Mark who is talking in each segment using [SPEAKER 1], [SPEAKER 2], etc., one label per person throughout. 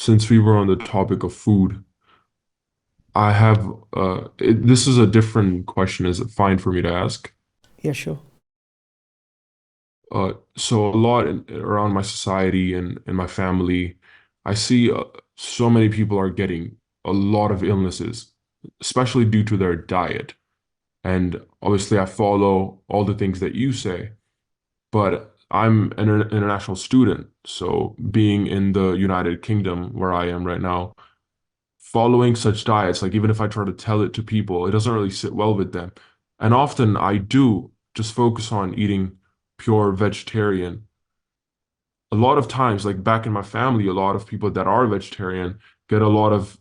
[SPEAKER 1] since we were on the topic of food, I have this is a different question. Is it fine for me to ask?
[SPEAKER 2] Yeah, sure.
[SPEAKER 1] So a lot around my society and my family, I see so many people are getting a lot of illnesses, especially due to their diet. And obviously, I follow all the things that you say, but I'm an international student. So being in the United Kingdom, where I am right now, following such diets, like even if I try to tell it to people, it doesn't really sit well with them. And often I do just focus on eating pure vegetarian. A lot of times, like back in my family, a lot of people that are vegetarian get a lot of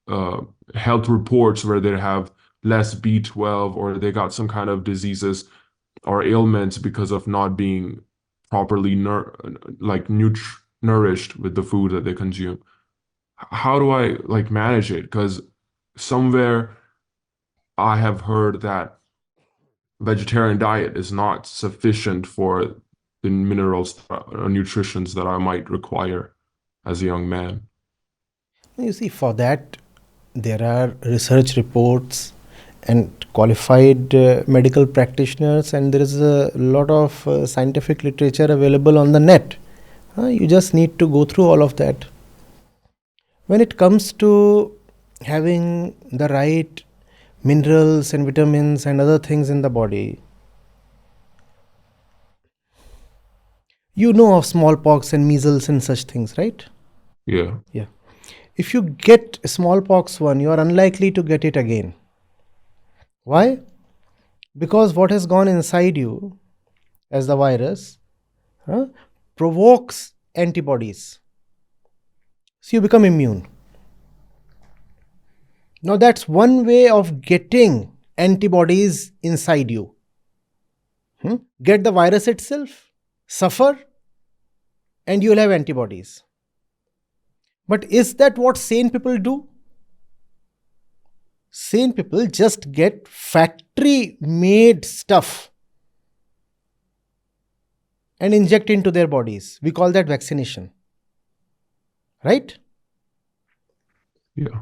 [SPEAKER 1] uh, health reports where they have less B12 or they got some kind of diseases or ailments because of not being properly nourished with the food that they consume. How do I like manage it? Because somewhere I have heard that vegetarian diet is not sufficient for the minerals or nutritions that I might require as a young man.
[SPEAKER 2] You see, for that, there are research reports and qualified medical practitioners, and there is a lot of scientific literature available on the net. You just need to go through all of that. When it comes to having the right minerals and vitamins and other things in the body, you know of smallpox and measles and such things, right?
[SPEAKER 1] Yeah.
[SPEAKER 2] Yeah. If you get smallpox one, you are unlikely to get it again. Why? Because what has gone inside you as the virus huh, provokes antibodies. So you become immune. Now that's one way of getting antibodies inside you. Get the virus itself, suffer, and you'll have antibodies. But is that what sane people do? Sane people just get factory made stuff and inject into their bodies. We call that vaccination. Right?
[SPEAKER 1] Yeah.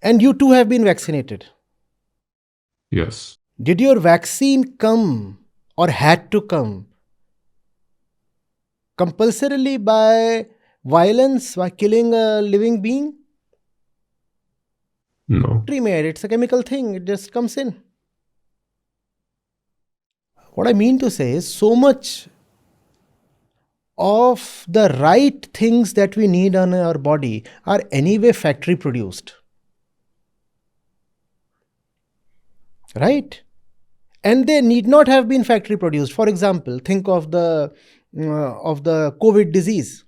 [SPEAKER 2] And you too have been vaccinated.
[SPEAKER 1] Yes.
[SPEAKER 2] Did your vaccine come or had to come compulsorily by violence, by killing a living being?
[SPEAKER 1] No.
[SPEAKER 2] Made. It's a chemical thing. It just comes in. What I mean to say is so much of the right things that we need on our body are anyway factory produced. Right? And they need not have been factory produced. For example, think of the COVID disease.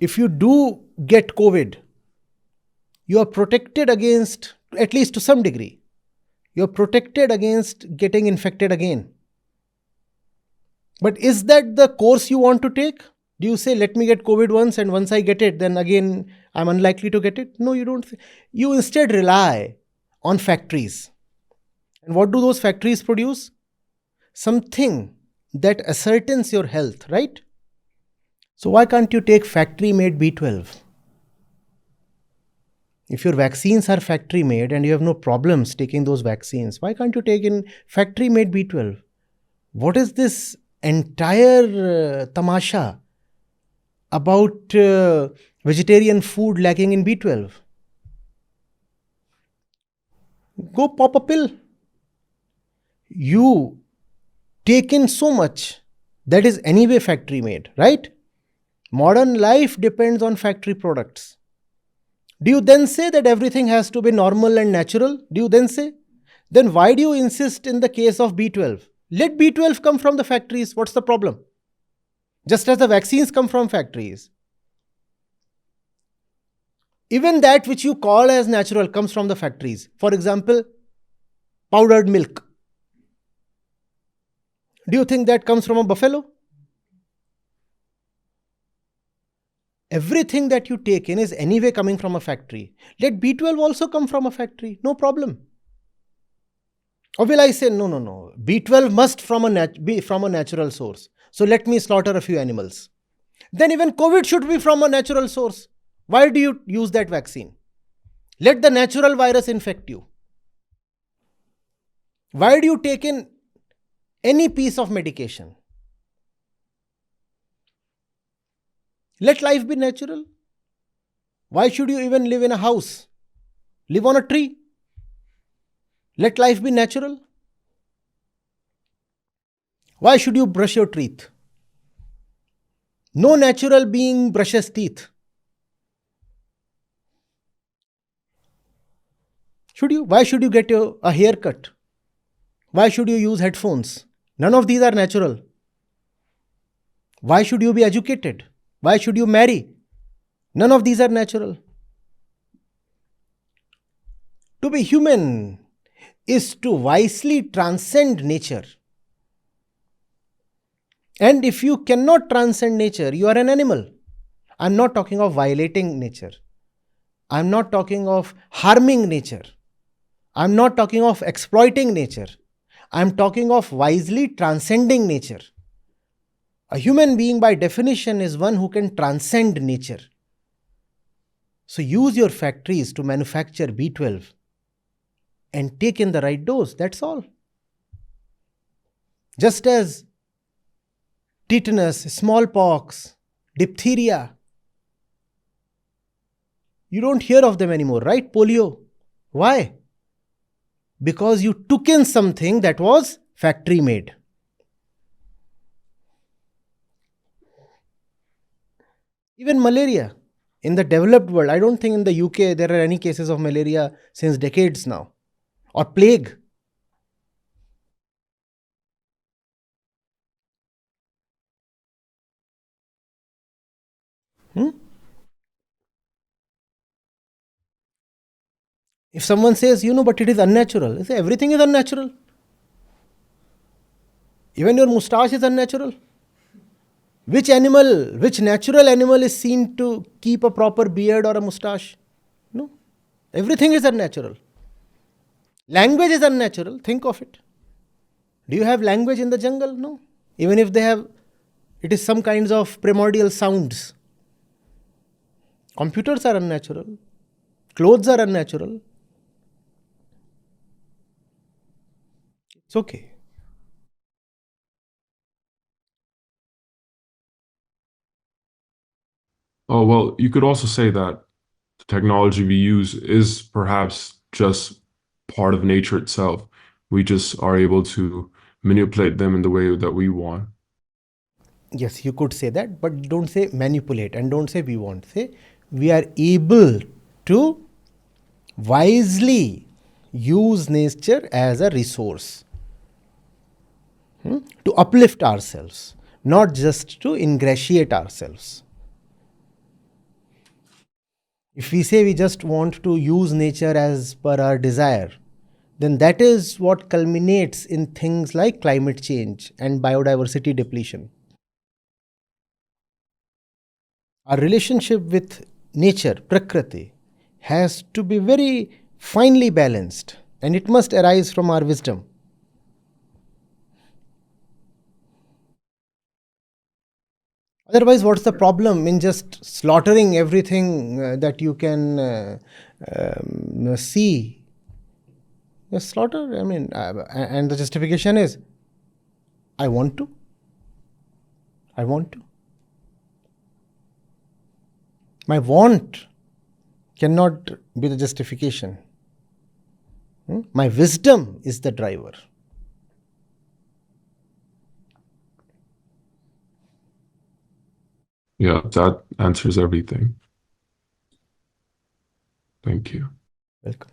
[SPEAKER 2] If you do get COVID, you are protected against, at least to some degree, you are protected against getting infected again. But is that the course you want to take? Do you say, let me get COVID once, and once I get it, then again I'm unlikely to get it? No, you don't. You instead rely on factories. And what do those factories produce? Something that ascertains your health, right? So why can't you take factory made B12? If your vaccines are factory made and you have no problems taking those vaccines, why can't you take in factory made B12? What is this entire tamasha about vegetarian food lacking in B12? Go pop a pill. You take in so much that is anyway factory made, right? Modern life depends on factory products. Do you then say that everything has to be normal and natural? Do you then say? Then why do you insist in the case of B12? Let B12 come from the factories. What's the problem? Just as the vaccines come from factories. Even that which you call as natural comes from the factories. For example, powdered milk. Do you think that comes from a buffalo? Everything that you take in is anyway coming from a factory. Let B12 also come from a factory. No problem. Or will I say, no. B12 must be from a natural source. So let me slaughter a few animals. Then even COVID should be from a natural source. Why do you use that vaccine? Let the natural virus infect you. Why do you take in any piece of medication? Let life be natural. Why should you even live in a house? Live on a tree. Let life be natural. Why should you brush your teeth? No natural being brushes teeth. Should you? Why should you get a haircut? Why should you use headphones? None of these are natural. Why should you be educated? Why should you marry? None of these are natural. To be human is to wisely transcend nature. And if you cannot transcend nature, you are an animal. I'm not talking of violating nature. I'm not talking of harming nature. I'm not talking of exploiting nature. I'm talking of wisely transcending nature. A human being, by definition, is one who can transcend nature. So use your factories to manufacture B12 and take in the right dose. That's all. Just as tetanus, smallpox, diphtheria, you don't hear of them anymore, right? Polio. Why? Because you took in something that was factory made. Even malaria. In the developed world, I don't think in the UK there are any cases of malaria since decades now. Or plague. Hmm? If someone says, but it is unnatural, I say everything is unnatural. Even your moustache is unnatural. Which natural animal is seen to keep a proper beard or a moustache? No. Everything is unnatural. Language is unnatural. Think of it. Do you have language in the jungle? No. Even if they have, it is some kinds of primordial sounds. Computers are unnatural. Clothes are unnatural. It's okay.
[SPEAKER 1] Oh, well, you could also say that the technology we use is perhaps just part of nature itself. We just are able to manipulate them in the way that we want.
[SPEAKER 2] Yes, you could say that, but don't say manipulate and don't say we want. Say we are able to wisely use nature as a resource to uplift ourselves, not just to ingratiate ourselves. If we say we just want to use nature as per our desire, then that is what culminates in things like climate change and biodiversity depletion. Our relationship with nature, Prakrati, has to be very finely balanced and it must arise from our wisdom. Otherwise, what's the problem in just slaughtering everything that you can see? Just slaughter, and the justification is, I want to. I want to. My want cannot be the justification. My wisdom is the driver.
[SPEAKER 1] Yeah, that answers everything. Thank you.
[SPEAKER 2] Welcome.